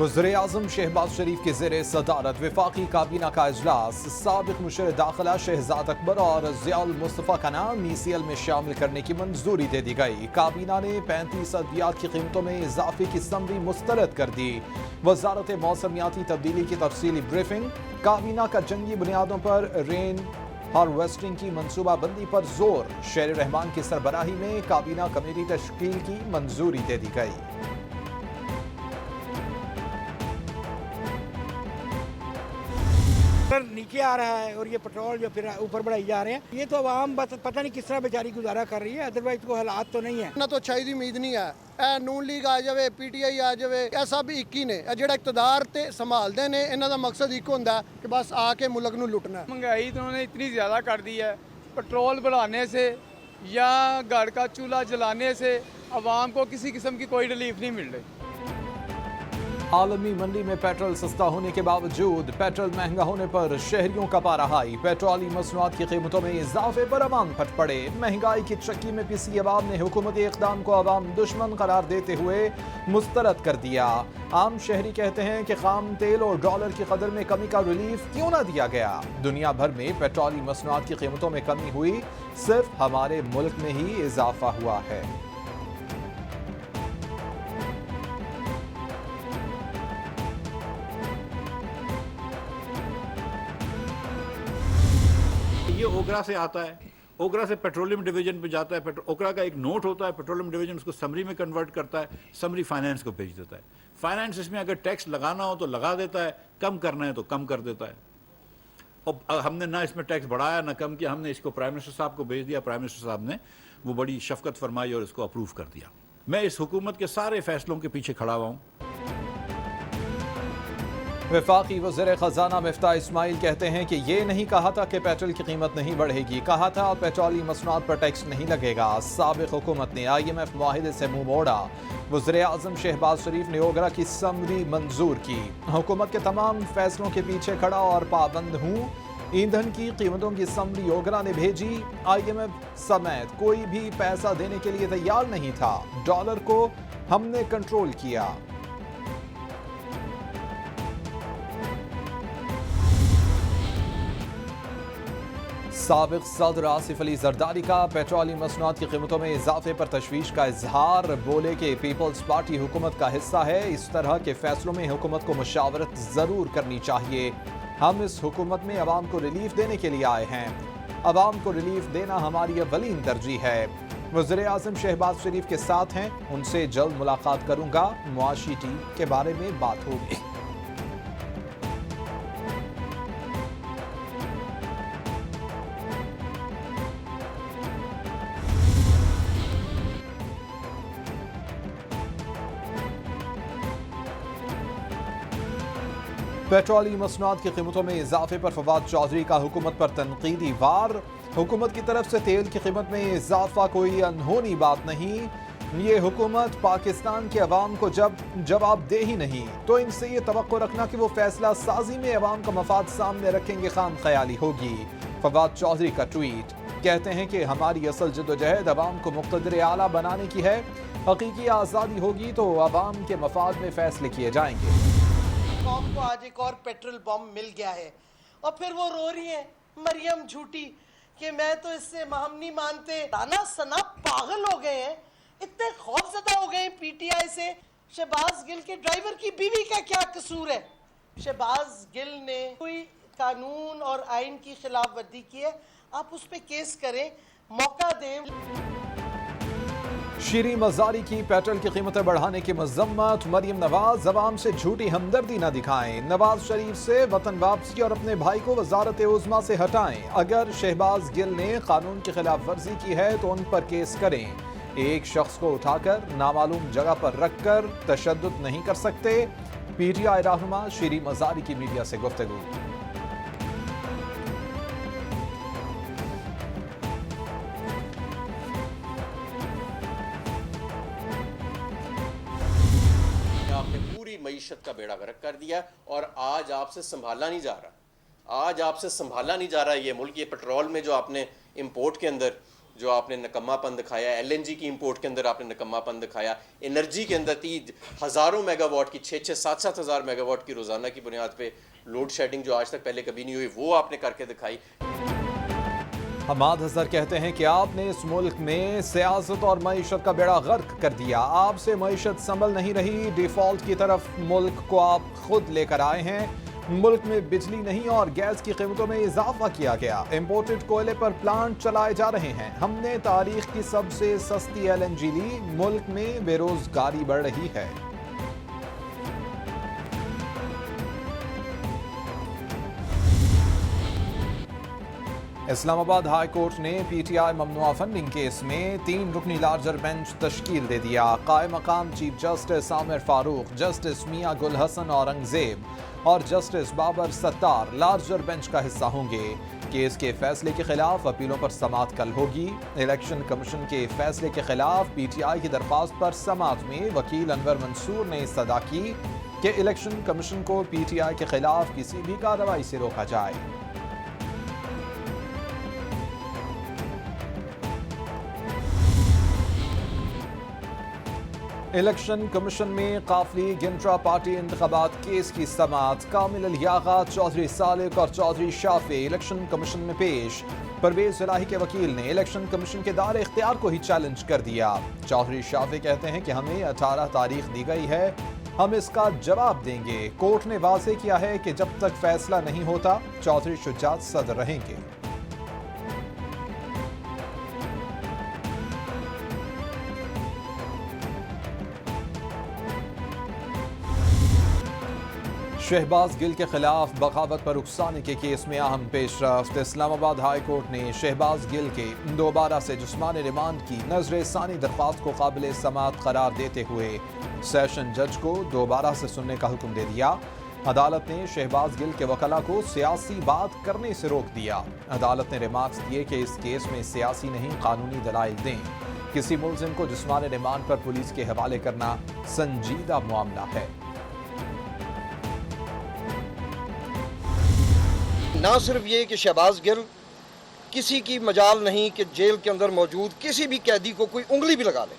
वज़ीर-ए-आज़म शहबाज शरीफ के ज़ेर सदारत वफाकी काबीना का इजलास, साबिक़ मुशीर दाखिला शहजाद अकबर और ज़ियाउल मुस्तफ़ा का नाम ECL में शामिल करने की मंजूरी दे दी गई। काबीना ने 35 अद्वियात की कीमतों में इजाफे की समरी मुस्तरद कर दी। वजारत मौसमियाती तब्दीली की तफसीली ब्रीफिंग। काबीना का जंगी बुनियादों पर रेन हार्वेस्टिंग की मनसूबाबंदी पर जोर। शेर रहमान की सरबराही में काबीना कमेटी तश्कील की मंजूरी दे दी गई। नीचे आ रहा है और ये पेट्रोल जो फिर ऊपर बढ़ाई जा रहे हैं, ये तो आवाम बस पता नहीं किस तरह बेचारी गुजारा कर रही है, अदरवाइज कोई हालात तो नहीं है ना। तो अच्छाई की उम्मीद नहीं है। नून लीग आ जाए, PTI आ जाए, यह सब एक ही ने। जो इकतदार ते संभालते हैं, इन्हों का मकसद एक होंदा कि बस आके मुल्क नूं लुटना। महंगाई तो उन्होंने इतनी ज़्यादा कर दी है, पेट्रोल बढ़ाने से या घर का चूल्हा जलाने से आवाम को किसी किस्म की कोई रिलीफ नहीं मिल रही। आलमी मंडी में पेट्रोल सस्ता होने के बावजूद पेट्रोल महंगा होने पर शहरियों का पारा हाई। पेट्रोली मसनूआत की कीमतों में इजाफे पर अवाम फट पड़े। महंगाई की चक्की में पिसी अवाम ने हुकूमती इक़दाम को अवाम दुश्मन करार देते हुए मुस्तरद कर दिया। आम शहरी कहते हैं कि खाम तेल और डॉलर की कदर में कमी का रिलीफ क्यों ना दिया गया। दुनिया भर में पेट्रोली मसनूआत की कीमतों में कमी हुई, सिर्फ हमारे मुल्क में ही इजाफा हुआ है। ये ओगरा से आता है, ओगरा से पेट्रोलियम डिवीजन पे जाता है। ओगरा का एक नोट होता है, पेट्रोलियम डिवीजन उसको समरी में कन्वर्ट करता है, समरी फाइनेंस को भेज देता है। फाइनेंस इसमें अगर टैक्स लगाना हो तो लगा देता है, कम करना है तो कम कर देता है। और हमने ना इसमें टैक्स बढ़ाया ना कम किया, हमने इसको प्राइम मिनिस्टर साहब को भेज दिया। प्राइम मिनिस्टर साहब ने वो बड़ी शफकत फरमाई और इसको अप्रूव कर दिया। मैं इस हुकूमत के सारे फैसलों के पीछे खड़ा हुआ हूँ। वफाकी वज़ीर ख़ज़ाना मिफ्ताह इस्माइल कहते हैं कि ये नहीं कहा था कि पेट्रोल की कीमत नहीं बढ़ेगी, कहा था पेट्रोली मसनूआत पर टैक्स नहीं लगेगा। साबिक़ हुकूमत ने IMF मुआहिदे से मुंह मोड़ा। वज़ीर-ए-आज़म शहबाज शरीफ ने ओगरा की समरी मंजूर की। हुकूमत के तमाम फैसलों के पीछे खड़ा और पाबंद हूँ। ईंधन की कीमतों की समरी ओगरा ने भेजी। IMF समेत कोई भी पैसा देने के लिए तैयार नहीं था। डॉलर को हमने कंट्रोल किया। साबिक़ सदर आसिफ अली जरदारी का पेट्रोली मसनूआत की कीमतों में इजाफे पर तशवीश का इजहार। बोले कि पीपल्स पार्टी हुकूमत का हिस्सा है, इस तरह के फैसलों में हुकूमत को मुशावरत ज़रूर करनी चाहिए। हम इस हुकूमत में अवाम को रिलीफ देने के लिए आए हैं। अवाम को रिलीफ देना हमारी अव्वलीन तरजीह है। वज़ीर-ए-आज़म शहबाज शरीफ के साथ हैं, उनसे जल्द मुलाकात करूंगा। मुआशी टीम के बारे में बात होगी। पेट्रोली मसनूआत की कीमतों में इजाफे पर फवाद चौधरी का हुकूमत पर तनकीदी वार। हुकूमत की तरफ से तेल की कीमत में इजाफा कोई अनहोनी बात नहीं। ये हुकूमत पाकिस्तान के अवाम को जब जवाब दे ही नहीं तो इनसे ये तवक्को रखना कि वो फैसला साजी में अवाम का मफाद सामने रखेंगे खाम ख्याली होगी। फवाद चौधरी का ट्वीट। कहते हैं कि हमारी असल जद्दोजहद अवाम को मुक़्तदर आला बनाने की है। हकीकी आज़ादी होगी तो अवाम के मफाद में फैसले किए जाएंगे। कौम को आज एक और पेट्रोल बम मिल गया है और फिर वो रो रही है मरियम झूठी कि मैं तो इससे हम नहीं मानते। राना सना पागल हो गए हैं, इतने खौफजदा हो गए PTI से। शहबाज गिल के ड्राइवर की बीवी का क्या कसूर है? शहबाज गिल ने कोई कानून और आइन की खिलाफ वर्जी की है, आप उस पर केस करें, मौका दें। शीरी मजारी की पेट्रोल की कीमतें बढ़ाने की मजम्मत। मरियम नवाज अवाम से झूठी हमदर्दी न दिखाएं। नवाज शरीफ से वतन वापसी और अपने भाई को वजारत उज़्मा से हटाएं। अगर शहबाज गिल ने कानून की खिलाफ वर्जी की है तो उन पर केस करें। एक शख्स को उठाकर नामालूम जगह पर रखकर तशद्दुद नहीं कर सकते। PTI रहनुमा शीरी मजारी की मीडिया से गुफ्तगू। मईशत का बेड़ा गर्क कर दिया और आज आपसे संभाला नहीं जा रहा। आज आपसे संभाला नहीं जा रहा ये मुल्क। ये पेट्रोल में जो आपने इंपोर्ट के अंदर जो आपने नकम्मापन दिखाया, LNG की इंपोर्ट के अंदर आपने नकम्मापन दिखाया, एनर्जी के अंदर हज़ारों मेगावाट की 6-6, 7-7 हज़ार मेगावाट की रोज़ाना की बुनियाद पे लोड शेडिंग जो आज तक पहले कभी नहीं हुई, वो आपने करके दिखाई। हमाद हज़र कहते हैं कि आपने इस मुल्क में सियासत और मईशत का बेड़ा गर्क कर दिया। आपसे मईशत संभल नहीं रही, डिफॉल्ट की तरफ मुल्क को आप खुद लेकर आए हैं। मुल्क में बिजली नहीं और गैस की कीमतों में इजाफा किया गया। इंपोर्टेड कोयले पर प्लांट चलाए जा रहे हैं। हमने तारीख की सबसे सस्ती LNG ली। मुल्क में बेरोजगारी बढ़ रही है। इस्लामाबाद हाई कोर्ट ने PTI ममनुआ फंडिंग केस में 3 रुकनी लार्जर बेंच तश्कील दे दिया। कायम मकाम chief justice Amir Farooq, justice Mian Gul Hassan Aurangzeb और justice Babar Sattar larger bench का हिस्सा होंगे। केस के फैसले के खिलाफ अपीलों पर समाअत कल होगी। इलेक्शन कमीशन के फैसले के खिलाफ PTI की दरख्वास्त पर समाअत में वकील अनवर मंसूर ने सदा की कि इलेक्शन कमीशन को PTI के खिलाफ किसी भी कार्रवाई से रोका जाए। इलेक्शन कमीशन में काफली गिनट्रा पार्टी इंतखाबात केस की समाअत। कामिल अल-यागा, चौधरी सालिक और चौधरी शाफी इलेक्शन कमीशन में पेश। परवेज इलाही के वकील ने इलेक्शन कमीशन के दायरे इख्तियार को ही चैलेंज कर दिया। चौधरी शाफी कहते हैं कि हमें 18 तारीख दी गई है, हम इसका जवाब देंगे। कोर्ट ने वाज़ेह किया है कि जब तक फैसला नहीं होता चौधरी शुजात सदर रहेंगे। शहबाज गिल के खिलाफ बगावत पर उकसाने के केस में अहम पेशरफ्त। इस्लामाबाद हाई कोर्ट ने शहबाज गिल के दोबारा से जिस्मानी रिमांड की नजर-ए-सानी दरख्वास्त को काबिल समाअत करार देते हुए सेशन जज को दोबारा से सुनने का हुक्म दे दिया। अदालत ने शहबाज गिल के वकला को सियासी बात करने से रोक दिया। अदालत ने रिमार्क्स दिए कि इस केस में सियासी नहीं कानूनी दलाइल दें। किसी मुलजिम को जिस्मानी रिमांड पर पुलिस के हवाले करना संजीदा मामला है। ना सिर्फ ये कि शहबाज गिल किसी की मजाल नहीं कि जेल के अंदर मौजूद किसी भी कैदी को कोई उंगली भी लगा ले,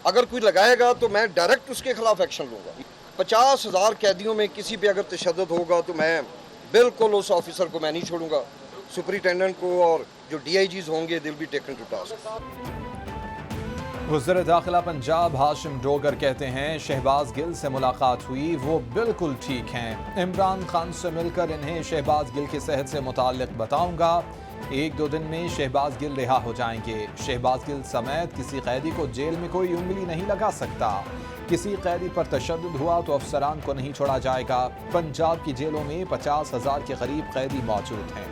अगर कोई लगाएगा तो मैं डायरेक्ट उसके खिलाफ एक्शन लूँगा। 50,000 कैदियों में किसी पे अगर तशद्दुद होगा तो मैं बिल्कुल उस ऑफिसर को मैं नहीं छोड़ूंगा। सुपरिटेंडेंट को और जो DIGs होंगे दिल बी टेकन टू टास्क। वज़ीर दाखिला पंजाब हाशिम डोगर कहते हैं शहबाज गिल से मुलाकात हुई, वो बिल्कुल ठीक हैं। इमरान खान से मिलकर इन्हें शहबाज गिल की सेहत से मुताल्लिक बताऊंगा। 1-2 दिन में शहबाज गिल रिहा हो जाएंगे। शहबाज गिल समेत किसी कैदी को जेल में कोई उंगली नहीं लगा सकता। किसी कैदी पर तशद्दुद हुआ तो अफसरान को नहीं छोड़ा जाएगा। पंजाब की जेलों में 50,000 के करीब कैदी मौजूद हैं।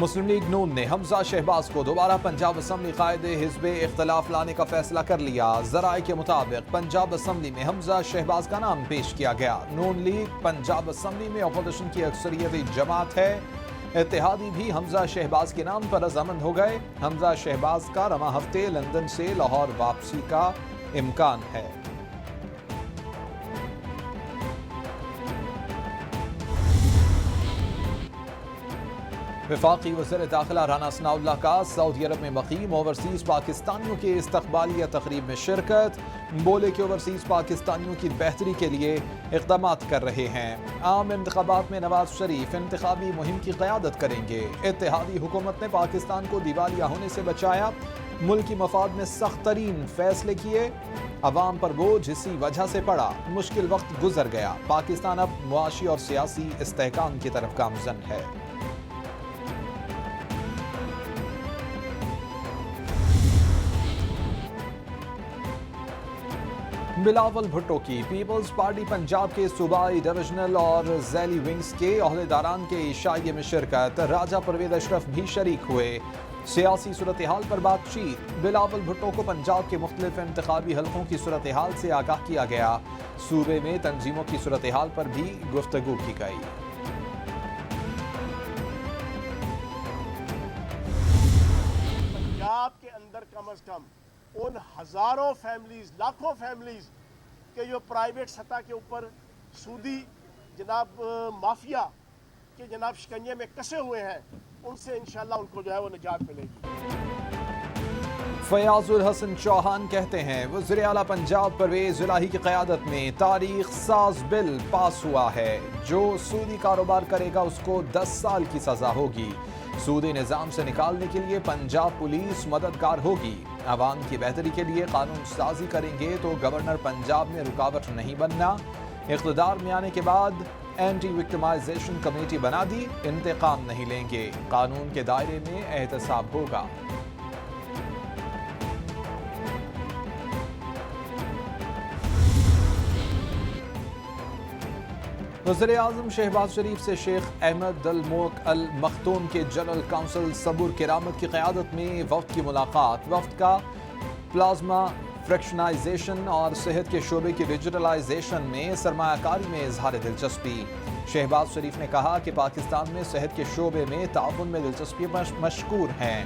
मुस्लिम लीग नून ने हमजा शहबाज को दोबारा पंजाब असम्बली कायदे हिज़्ब इख्तिलाफ लाने का फैसला कर लिया। ज़राए के मुताबिक पंजाब असम्बली में हमजा शहबाज का नाम पेश किया गया। नून लीग पंजाब असम्बली में अपोजिशन की अक्सरियती जमात है। इत्तेहादी भी हमजा शहबाज के नाम पर रजामंद हो गए। हमजा शहबाज का रमा हफ्ते लंदन से लाहौर वापसी का इम्कान है। वफाकी वज़ीर दाखिला राना सनाउल्लाह का सऊदी अरब में मक़ीम ओवरसीज़ पाकिस्तानियों के इस्तक़बालिया तक़रीब में शिरकत। बोले कि ओवरसीज़ पाकिस्तानियों की बेहतरी के लिए इक़दामात कर रहे हैं। आम इंतख़ाबात में नवाज शरीफ इंतख़ाबी मुहिम की क़यादत करेंगे। इत्तेहादी हुकूमत ने पाकिस्तान को दिवालिया होने से बचाया। मुल्की मफाद में सख्त तरीन फैसले किए। अवाम पर बोझ इसी वजह से पड़ा। मुश्किल वक्त गुजर गया। पाकिस्तान अब मुआशी और सियासी इस्तेहकाम की तरफ गामज़न है। बिलावल भुट्टो की पीपल्स पार्टी पंजाब के सूबाई डिविजनल और जैली विंग्स के अहदेदारान के इशाइये में शिरकत। राजा परवेज अशरफ भी शरीक हुए। सियासी सूरत हाल पर बातचीत। बिलावल भुट्टो को पंजाब के मुख्तलिफ इंतखाबी हलकों की सूरत हाल से आगाह किया गया। सूबे में तंजीमों की सूरत हाल पर भी गुफ्तगू की गई। पंजाब के अंदर कम अज कम उन हज़ारों फैमिलीज़, लाखों फैमिलीज़ के जो प्राइवेट सतह के ऊपर सूदी जनाब माफिया के जनाब शिकंजे में कसे हुए हैं, उनसे इंशाल्लाह उनको जो है वो निजात मिलेगी। फयाजुल हसन चौहान कहते हैं वज़ीर आला पंजाब परवेज इलाही की क़यादत में तारीख साज बिल पास हुआ है। जो सूदी कारोबार करेगा उसको 10 साल की सज़ा होगी। सूदी निज़ाम से निकालने के लिए पंजाब पुलिस मददगार होगी। आवाम की बेहतरी के लिए कानून साजी करेंगे तो गवर्नर पंजाब में रुकावट नहीं बनना। इक़्तिदार में आने के बाद एंटी विक्टिमाइजेशन कमेटी बना दी, इंतकाम नहीं लेंगे, कानून के दायरे में एहतसाब होगा। वज़ीर आज़म शहबाज शरीफ से शेख अहमद अल मोक अल मखतूम के जनरल काउंसिल सबुर किरामत की क़यादत में वफ़द की मुलाकात। वफ़द का प्लाज्मा फ्रैक्शनाइजेशन और सेहत के शोबे की डिजिटलाइजेशन में सरमायाकारी में इजहार दिलचस्पी। शहबाज शरीफ ने कहा कि पाकिस्तान में सेहत के शोबे में ताउन में दिलचस्पी मशकूर हैं।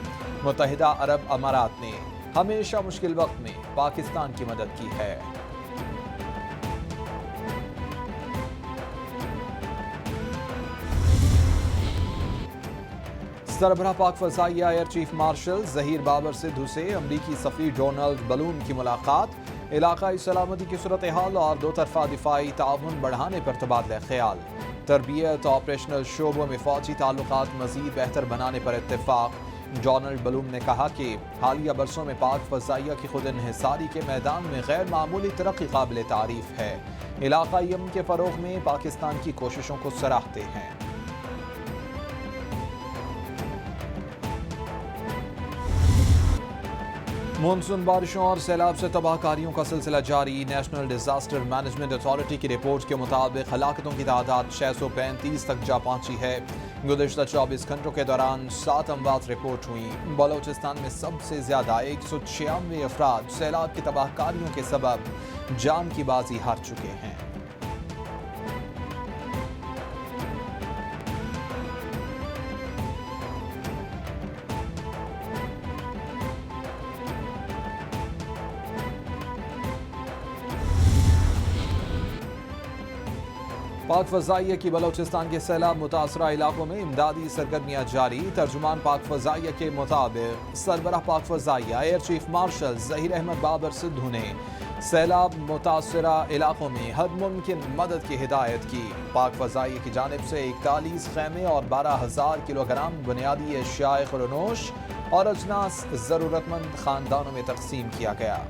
मुत्तहिदा अरब अमारात ने हमेशा मुश्किल वक्त में पाकिस्तान की मदद की है। सरबराह पाक फ़ज़ाइया air chief marshal Zaheer Babar Sidhu से अमरीकी सफ़ीर डोनाल्ड बलून की मुलाकात। इलाक़ाई सलामती की सूरत हाल और दो तरफ़ा दिफ़ाई ताउन बढ़ाने पर तबादला ख्याल। तरबियत ऑपरेशनल शोबों में फ़ौजी ताल्लुकात मज़ीद बेहतर बनाने पर इत्तेफाक। डोनाल्ड बलून ने कहा कि हालिया बरसों में पाक फ़ज़ाइया की खुद इन्हिसारी के मैदान में गैर मामूली तरक्की काबिल तारीफ़ है। इलाक़ाई अमन के फ़रोग़ में पाकिस्तान की कोशिशों को सराहते हैं। मानसून बारिशों और सैलाब से तबाहकारियों का सिलसिला जारी। नेशनल डिजास्टर मैनेजमेंट अथॉरिटी की रिपोर्ट के मुताबिक हलाकतों की तादाद 635 तक जा पहुंची है। गुज़िश्ता 24 घंटों के दौरान 7 अमवात रिपोर्ट हुई। बलोचिस्तान में सबसे ज्यादा 196 अफराद सैलाब की तबाहकारियों के सबब जान की बाजी हार चुके हैं। पाक फ़ज़ाइया की बलोचिस्तान के सैलाब मुतासरा इलाकों में इमदादी सरगर्मियाँ जारी। तर्जुमान पाक फ़ज़ाइया के मुताबिक सरबराह पाक फ़ज़ाइया air chief marshal Zaheer Ahmed Babar Sidhu ने सैलाब मुतासरा इलाकों में हर मुमकिन मदद की हिदायत की। पाक फ़ज़ाइया की जानिब से 41 खैमे और 12,000 किलोग्राम बुनियादी अशियाए खुरनोश और अजनास ज़रूरतमंद ख़ानदानों में तकसीम किया गया।